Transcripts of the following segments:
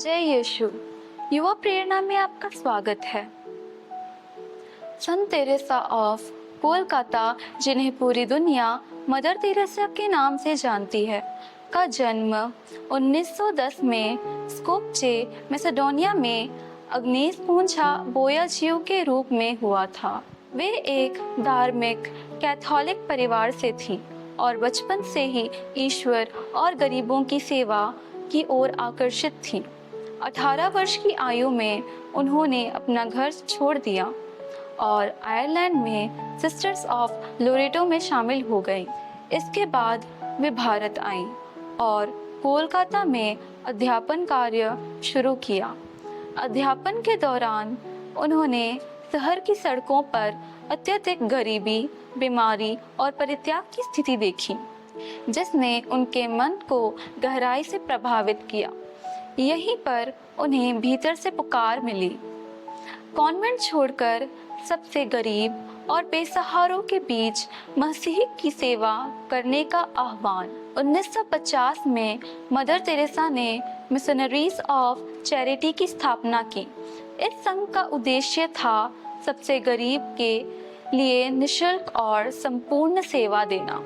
जय यीशु। युवा प्रेरणा में आपका स्वागत है। संत तेरेसा ऑफ कोलकाता, जिन्हें पूरी दुनिया मदर तेरेसा के नाम से जानती है, का जन्म 1910 में स्कोपजे, मैसेडोनिया में अग्नेस पूंछा बोयाजियो के रूप में हुआ था। वे एक धार्मिक कैथोलिक परिवार से थीं और बचपन से ही ईश्वर और गरीबों की सेवा की ओर आकर्षित थीं। 18 वर्ष की आयु में उन्होंने अपना घर छोड़ दिया और आयरलैंड में सिस्टर्स ऑफ लोरेटो में शामिल हो गईं। इसके बाद वे भारत आईं और कोलकाता में अध्यापन कार्य शुरू किया। अध्यापन के दौरान उन्होंने शहर की सड़कों पर अत्यधिक गरीबी, बीमारी और परित्याग की स्थिति देखी, जिसने उनके मन को गहराई से प्रभावित किया। यहीं पर उन्हें भीतर से पुकार मिली। कॉन्वेंट छोड़कर सबसे गरीब और बेसहारों के बीच मसीह की सेवा करने का आह्वान। 1950 में मदर तेरेसा ने मिशनरीज ऑफ चैरिटी की स्थापना की। इस संघ का उद्देश्य था सबसे गरीब के लिए निःशुल्क और संपूर्ण सेवा देना।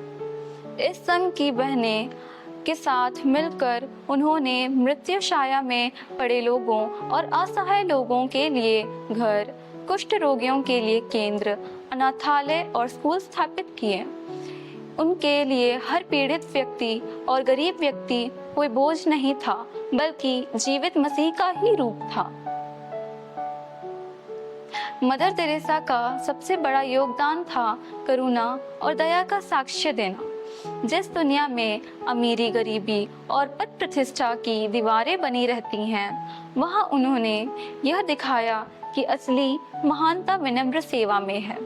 इस संघ की बहनें के साथ मिलकर उन्होंने मृत्युशैया में पड़े लोगों और असहाय लोगों के लिए घर, कुष्ठ रोगियों के लिए केंद्र, अनाथालय और स्कूल स्थापित किए। उनके लिए हर पीड़ित व्यक्ति और गरीब व्यक्ति कोई बोझ नहीं था, बल्कि जीवित मसीह का ही रूप था। मदर तेरेसा का सबसे बड़ा योगदान था करुणा और दया का साक्ष्य देना। जिस दुनिया में अमीरी, गरीबी और पद प्रतिष्ठा की दीवारें बनी रहती हैं, वहाँ उन्होंने यह दिखाया कि असली महानता विनम्र सेवा में है।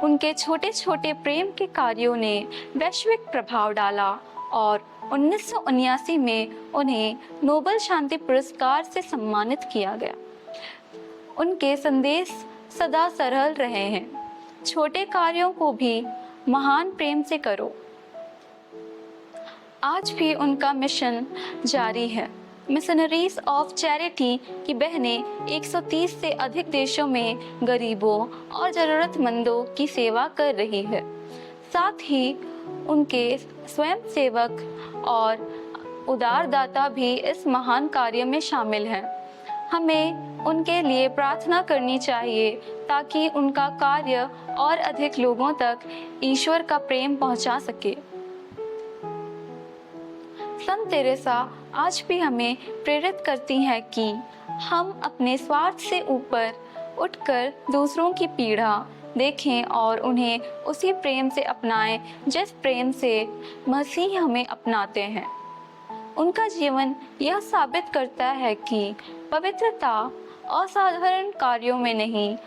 उनके छोटे छोटे प्रेम के कार्यों ने वैश्विक प्रभाव डाला और 1979 में उन्हें नोबेल शांति पुरस्कार से सम्मानित किया गया। उनके संदेश सदा सरल रहे हैं, छोटे कार्यों को भी महान प्रेम से करो। आज भी उनका मिशन जारी है। मिशनरीज ऑफ चैरिटी की बहनें 130 से अधिक देशों में गरीबों और जरूरतमंदों की सेवा कर रही है। साथ ही उनके स्वयं सेवक और उदारदाता भी इस महान कार्य में शामिल हैं। हमें उनके लिए प्रार्थना करनी चाहिए ताकि उनका कार्य और अधिक लोगों तक ईश्वर का प्रेम पहुंचा सके। संत तेरेसा आज भी हमें प्रेरित करती हैं कि हम अपने स्वार्थ से ऊपर उठकर दूसरों की पीड़ा देखें और उन्हें उसी प्रेम से अपनाएं जिस प्रेम से मसीह हमें अपनाते हैं। उनका जीवन यह साबित करता है कि पवित्रता असाधारण कार्यों में नहीं,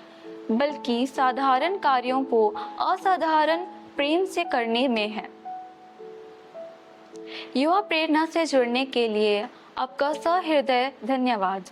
बल्कि साधारण कार्यों को असाधारण प्रेम से करने में है। युवा प्रेरणा से जुड़ने के लिए आपका सहृदय धन्यवाद।